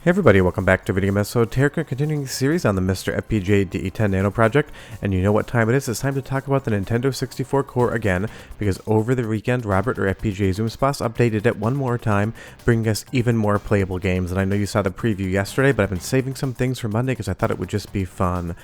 Hey everybody, welcome back to Video Game. So today we're continuing the series on the MiSTer FPGA DE10 Nano project, and you know what time it is. It's time to talk about the Nintendo 64 core again, because over the weekend, Robert, or FPGAZumSpass, updated it one more time, bringing us even more playable games. And I know you saw the preview yesterday, but I've been saving some things for Monday because I thought it would just be fun.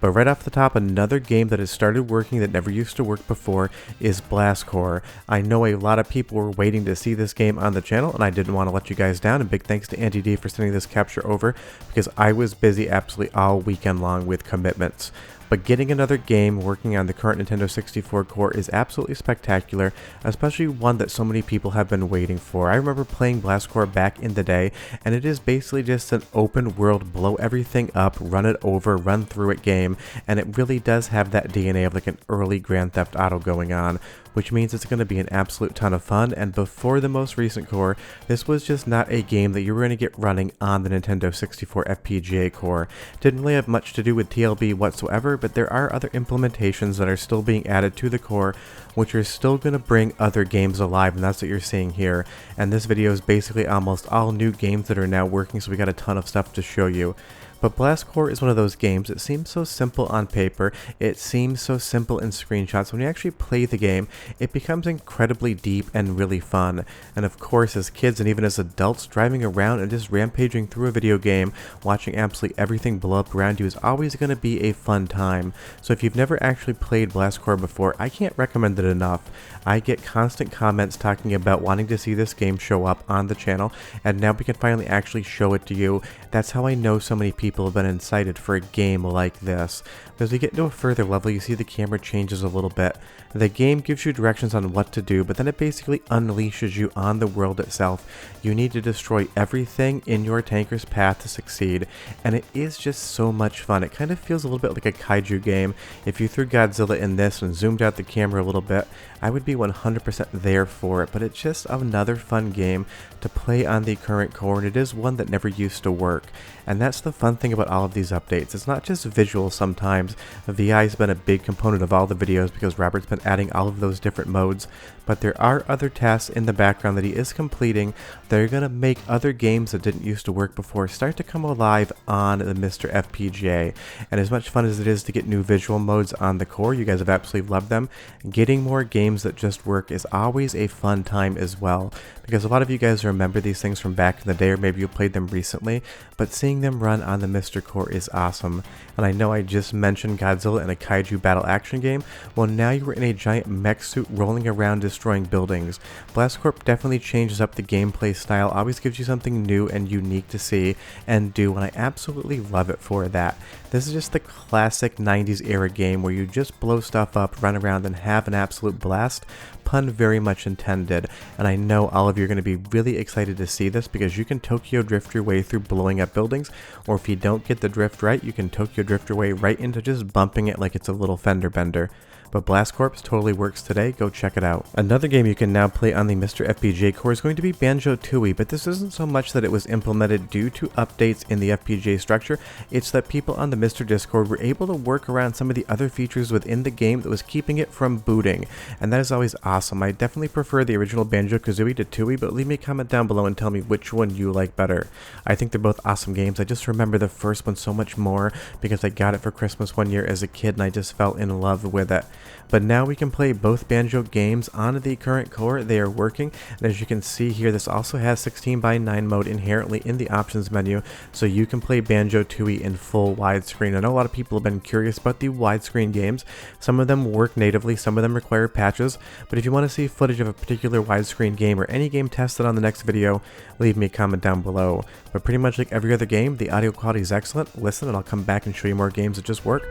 But right off the top, another game that has started working that never used to work before is Blastcore. I know a lot of people were waiting to see this game on the channel, and I didn't want to let you guys down. And big thanks to Andy D for sending this capture over, because I was busy absolutely all weekend long with commitments. But getting another game working on the current Nintendo 64 core is absolutely spectacular, especially one that so many people have been waiting for. I remember playing Blastcore back in the day, and it is basically just an open world, blow everything up, run it over, run through it game, and it really does have that DNA of like an early Grand Theft Auto going on, which means it's going to be an absolute ton of fun. And before the most recent core, this was just not a game that you were going to get running on the Nintendo 64 FPGA core. Didn't really have much to do with TLB whatsoever, but there are other implementations that are still being added to the core, which are still going to bring other games alive, and that's what you're seeing here. And this video is basically almost all new games that are now working, so we got a ton of stuff to show you. But Blastcore is one of those games, it seems so simple on paper, it seems so simple in screenshots. When you actually play the game, it becomes incredibly deep and really fun. And of course, as kids and even as adults, driving around and just rampaging through a video game, watching absolutely everything blow up around you is always going to be a fun time. So if you've never actually played Blastcore before, I can't recommend it enough. I get constant comments talking about wanting to see this game show up on the channel, and now we can finally actually show it to you. That's how I know so many people have been excited for a game like this. As we get into a further level, you see the camera changes a little bit. The game gives you directions on what to do, but then it basically unleashes you on the world itself. You need to destroy everything in your tanker's path to succeed, and it is just so much fun. It kind of feels a little bit like a kaiju game. If you threw Godzilla in this and zoomed out the camera a little bit, I would be 100% there for it, but it's just another fun game to play on the current core, and it is one that never used to work. And that's the fun thing about all of these updates. It's not just visual sometimes. VI has been a big component of all the videos because Robert's been adding all of those different modes, but there are other tasks in the background that he is completing that are going to make other games that didn't used to work before start to come alive on the MiSTer FPGA. And as much fun as it is to get new visual modes on the core, you guys have absolutely loved them, getting more games that just work is always a fun time as well, because a lot of you guys remember these things from back in the day, or maybe you played them recently, but seeing them run on the MiSTer core is awesome. And I know I just mentioned Godzilla in a kaiju battle action game. Well, now you are in a giant mech suit rolling around destroying buildings. Blastcore definitely changes up the gameplay style, always gives you something new and unique to see and do, and I absolutely love it for that. This is just the classic 90s era game where you just blow stuff up, run around, and have an absolute blast. Pun very much intended, and I know all of you are going to be really excited to see this because you can Tokyo drift your way through blowing up buildings, or if you don't get the drift right, you can Tokyo drift your way right into just bumping it like it's a little fender bender. But Blastcore totally works today, go check it out. Another game you can now play on the MiSTer FPGA core is going to be Banjo Tooie, but this isn't so much that it was implemented due to updates in the FPGA structure, it's that people on the MiSTer Discord were able to work around some of the other features within the game that was keeping it from booting, and that is always awesome. I definitely prefer the original Banjo-Kazooie to Tooie, but leave me a comment down below and tell me which one you like better. I think they're both awesome games. I just remember the first one so much more because I got it for Christmas one year as a kid and I just fell in love with it. But now we can play both Banjo games on the current core. They are working, and as you can see here, this also has 16:9 mode inherently in the options menu, so you can play Banjo Tooie in full widescreen. I know a lot of people have been curious about the widescreen games. Some of them work natively, some of them require patches, but if you want to see footage of a particular widescreen game or any game tested on the next video, leave me a comment down below. But pretty much like every other game, the audio quality is excellent. Listen, and I'll come back and show you more games that just work.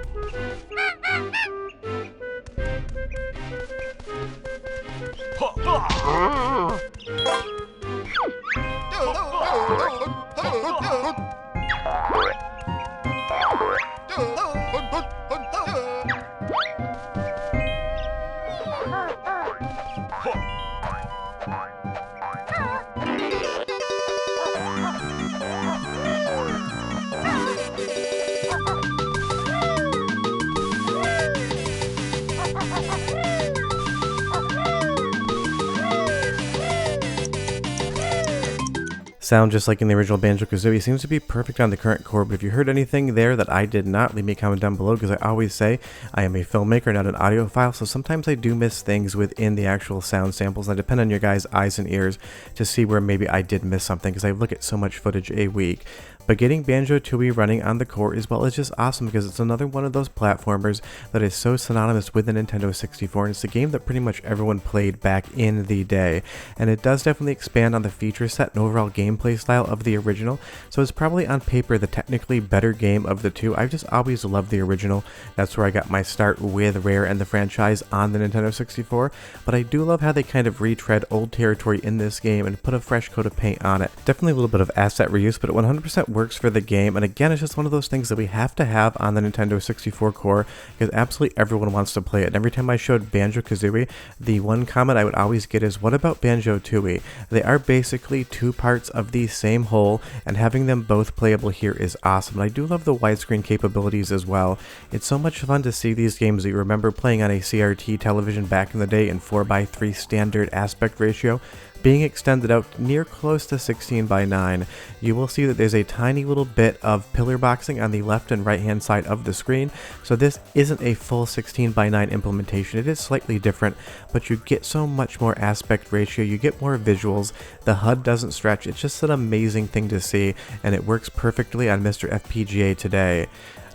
Sound just like in the original Banjo Kazooie seems to be perfect on the current core, but if you heard anything there that I did not, leave me a comment down below, because I always say I am a filmmaker, not an audiophile, so sometimes I do miss things within the actual sound samples. I depend on your guys' eyes and ears to see where maybe I did miss something, because I look at so much footage a week. But getting Banjo Tooie running on the core as well is just awesome, because it's another one of those platformers that is so synonymous with the Nintendo 64, and it's a game that pretty much everyone played back in the day. And it does definitely expand on the feature set and overall gameplay style of the original, so it's probably on paper the technically better game of the two. I've just always loved the original. That's where I got my start with Rare and the franchise on the Nintendo 64, but I do love how they kind of retread old territory in this game and put a fresh coat of paint on it. Definitely a little bit of asset reuse, but it 100% works for the game, and again, it's just one of those things that we have to have on the Nintendo 64 core, because absolutely everyone wants to play it. And every time I showed Banjo Kazooie, the one comment I would always get is, what about Banjo Tooie? They are basically two parts of the same whole, and having them both playable here is awesome. And I do love the widescreen capabilities as well. It's so much fun to see these games that you remember playing on a CRT television back in the day in 4:3 standard aspect ratio being extended out near close to 16:9. You will see that there's a tiny little bit of pillar boxing on the left and right hand side of the screen, so this isn't a full 16:9 implementation. It is slightly different, but you get so much more aspect ratio, you get more visuals, the HUD doesn't stretch. It's just an amazing thing to see, and it works perfectly on MiSTer FPGA today.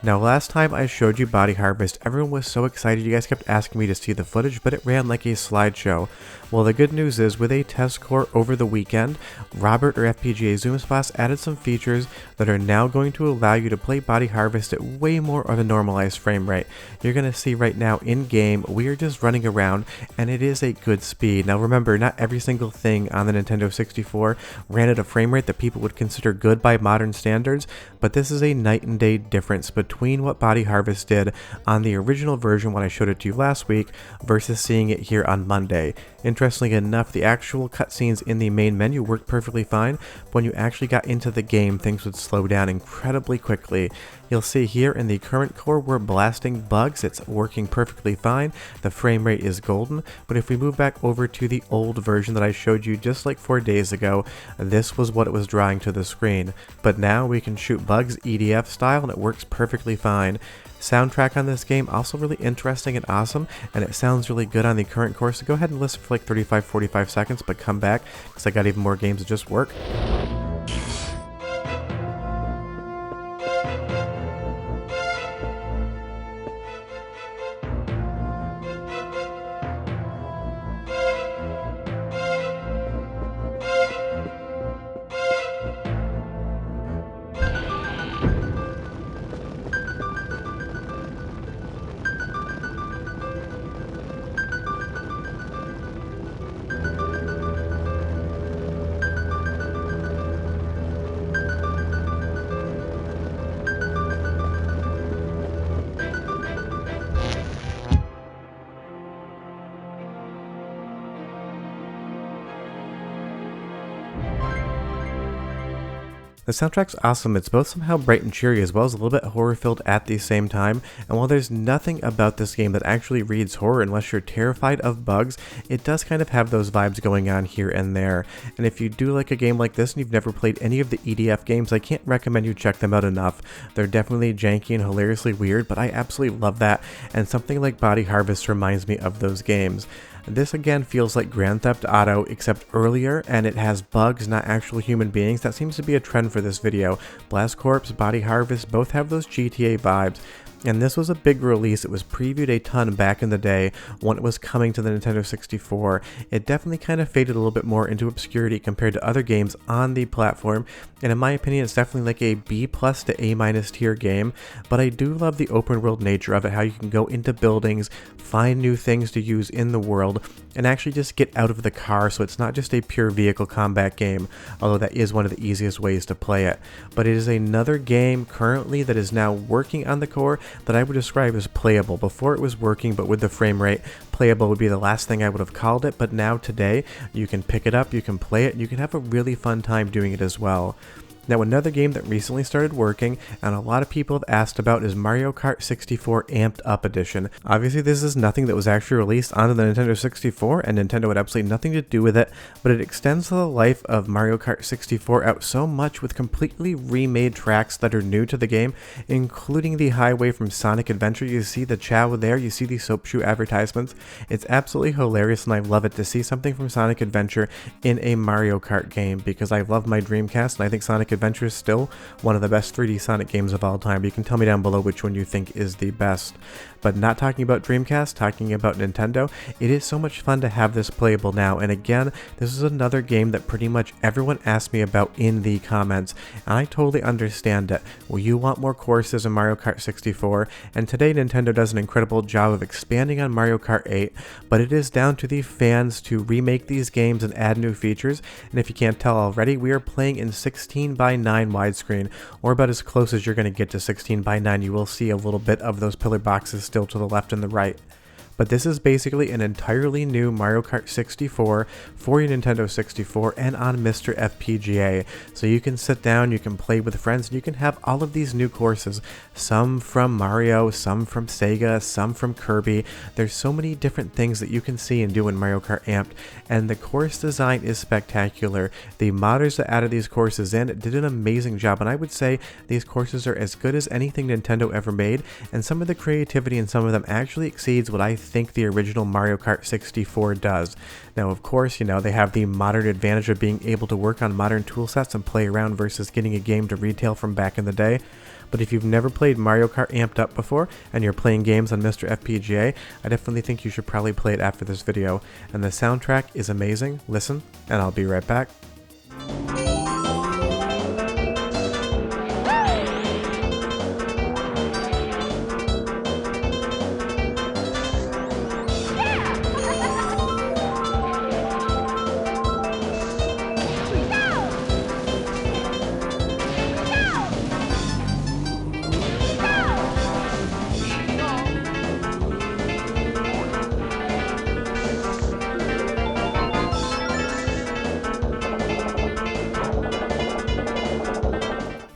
Now, last time I showed you Body Harvest, everyone was so excited. You guys kept asking me to see the footage, but it ran like a slideshow. Well, the good news is, with a test core over the weekend, Robert or FPGAZumSpass added some features that are now going to allow you to play Body Harvest at way more of a normalized frame rate. You're going to see right now in game, we are just running around, and it is a good speed. Now remember, not every single thing on the Nintendo 64 ran at a frame rate that people would consider good by modern standards, but this is a night and day difference between what Body Harvest did on the original version when I showed it to you last week versus seeing it here on Monday. Interestingly enough, the actual cutscenes in the main menu worked perfectly fine, but when you actually got into the game, things would slow down incredibly quickly. You'll see here in the current core, we're blasting bugs. It's working perfectly fine. The frame rate is golden, but if we move back over to the old version that I showed you just like 4 days ago, this was what it was drawing to the screen. But now we can shoot bugs EDF style, and it works perfectly fine. Soundtrack on this game also really interesting and awesome, and it sounds really good on the current core, so go ahead and listen for like 35-45 seconds, but come back because I got even more games that just work. The soundtrack's awesome. It's both somehow bright and cheery as well as a little bit horror-filled at the same time, and while there's nothing about this game that actually reads horror unless you're terrified of bugs, it does kind of have those vibes going on here and there. And if you do like a game like this and you've never played any of the EDF games, I can't recommend you check them out enough. They're definitely janky and hilariously weird, but I absolutely love that, and something like Body Harvest reminds me of those games. This again feels like Grand Theft Auto, except earlier, and it has bugs, not actual human beings. That seems to be a trend for this video. Blast Corps, Body Harvest both have those GTA vibes. And this was a big release. It was previewed a ton back in the day when it was coming to the Nintendo 64. It definitely kind of faded a little bit more into obscurity compared to other games on the platform, and in my opinion it's definitely like a B+ to A- tier game, but I do love the open world nature of it, how you can go into buildings, find new things to use in the world, and actually just get out of the car, so it's not just a pure vehicle combat game, although that is one of the easiest ways to play it. But it is another game currently that is now working on the core that I would describe as playable. Before it was working, but with the frame rate, playable would be the last thing I would have called it, but now today you can pick it up, you can play it, and you can have a really fun time doing it as well. Now another game that recently started working and a lot of people have asked about is Mario Kart 64 Amped Up Edition. Obviously this is nothing that was actually released onto the Nintendo 64 and Nintendo had absolutely nothing to do with it, but it extends the life of Mario Kart 64 out so much with completely remade tracks that are new to the game, including the highway from Sonic Adventure. You see the Chow there, you see the soap shoe advertisements. It's absolutely hilarious and I love it to see something from Sonic Adventure in a Mario Kart game because I love my Dreamcast and I think Sonic Adventure is still one of the best 3D Sonic games of all time. You can tell me down below which one you think is the best. But not talking about Dreamcast, talking about Nintendo, it is so much fun to have this playable now. And again, this is another game that pretty much everyone asked me about in the comments. And I totally understand it. Well, you want more courses in Mario Kart 64, and today Nintendo does an incredible job of expanding on Mario Kart 8, but it is down to the fans to remake these games and add new features. And if you can't tell already, we are playing in 16:9 widescreen, or about as close as you're going to get to 16:9. You will see a little bit of those pillar boxes still to the left and the right. But this is basically an entirely new Mario Kart 64 for your Nintendo 64 and on MiSTer FPGA. So you can sit down, you can play with friends, and you can have all of these new courses. Some from Mario, some from Sega, some from Kirby. There's so many different things that you can see and do in Mario Kart Amped, and the course design is spectacular. The modders that added these courses in did an amazing job, and I would say these courses are as good as anything Nintendo ever made, and some of the creativity in some of them actually exceeds what I think the original Mario Kart 64 does. Now of course, you know, they have the modern advantage of being able to work on modern tool sets and play around versus getting a game to retail from back in the day. But if you've never played Mario Kart Amped Up before and you're playing games on MiSTer FPGA, I definitely think you should probably play it after this video. And the soundtrack is amazing. Listen, and I'll be right back.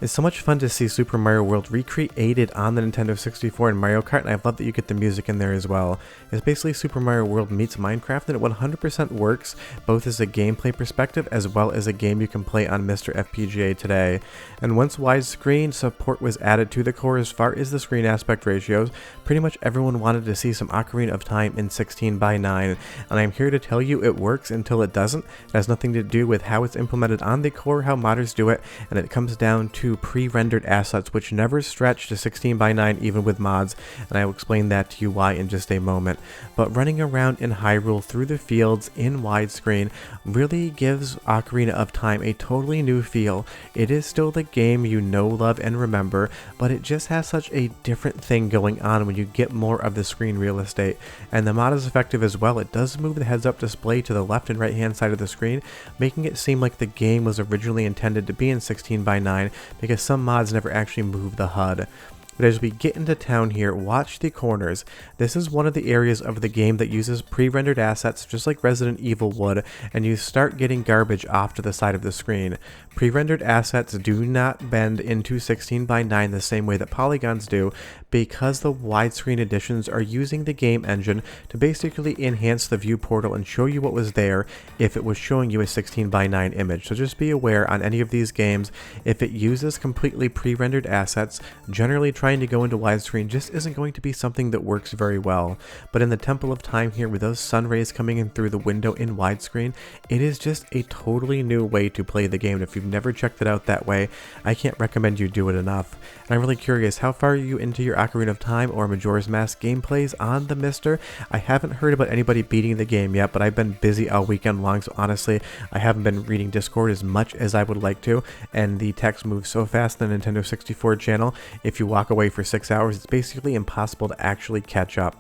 It's so much fun to see Super Mario World recreated on the Nintendo 64 and Mario Kart, and I love that you get the music in there as well. It's basically Super Mario World meets Minecraft, and it 100% works, both as a gameplay perspective as well as a game you can play on MiSTer FPGA today. And once widescreen support was added to the core as far as the screen aspect ratios, pretty much everyone wanted to see some Ocarina of Time in 16:9, and I'm here to tell you it works until it doesn't. It has nothing to do with how it's implemented on the core, how modders do it, and it comes down to pre-rendered assets which never stretch to 16:9 even with mods, and I will explain that to you why in just a moment. But running around in Hyrule through the fields in widescreen really gives Ocarina of Time a totally new feel. It is still the game you know, love, and remember, but it just has such a different thing going on when you get more of the screen real estate. And the mod is effective as well. It does move the heads-up display to the left and right hand side of the screen, making it seem like the game was originally intended to be in 16:9 because some mods never actually move the HUD. But as we get into town here, watch the corners. This is one of the areas of the game that uses pre-rendered assets just like Resident Evil would, and you start getting garbage off to the side of the screen. Pre-rendered assets do not bend into 16:9 the same way that polygons do, because the widescreen editions are using the game engine to basically enhance the view portal and show you what was there if it was showing you a 16:9 image. So just be aware on any of these games, if it uses completely pre-rendered assets, generally trying to go into widescreen just isn't going to be something that works very well. But in the Temple of Time here, with those sun rays coming in through the window in widescreen, it is just a totally new way to play the game. And if you've never checked it out that way, I can't recommend you do it enough. And I'm really curious, how far are you into your Ocarina of Time or Majora's Mask gameplays on the MiSTer? I haven't heard about anybody beating the game yet, but I've been busy all weekend long, so honestly, I haven't been reading Discord as much as I would like to, and the text moves so fast on the Nintendo 64 channel, if you walk away for 6 hours, it's basically impossible to actually catch up.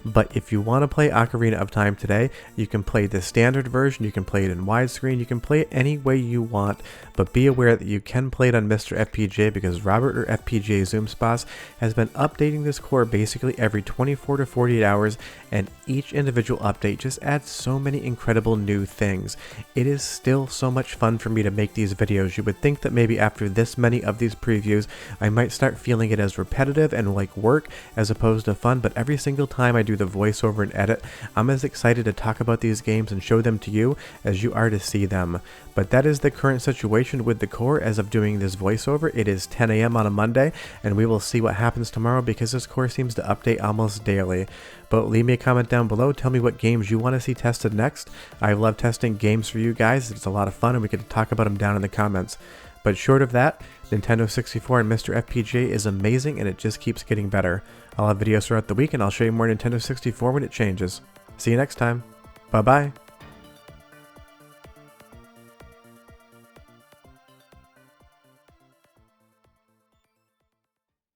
But if you want to play Ocarina of Time today, you can play the standard version, you can play it in widescreen, you can play it any way you want, but be aware that you can play it on MiSTer FPGA because Robert or FPGAZumSpass has been updating this core basically every 24 to 48 hours, and each individual update just adds so many incredible new things. It is still so much fun for me to make these videos. You would think that maybe after this many of these previews, I might start feeling it as repetitive and like work as opposed to fun, but every single time I do the voiceover and edit, I'm as excited to talk about these games and show them to you as you are to see them. But that is the current situation with the core as of doing this voiceover. It is 10 a.m. on a Monday, and we will see what happens tomorrow because this core seems to update almost daily. But leave me a comment down below, tell me what games you want to see tested next. I love testing games for you guys, it's a lot of fun and we get to talk about them down in the comments. But short of that, Nintendo 64 and MiSTer FPGA is amazing and it just keeps getting better. I'll have videos throughout the week and I'll show you more Nintendo 64 when it changes. See you next time. Bye bye.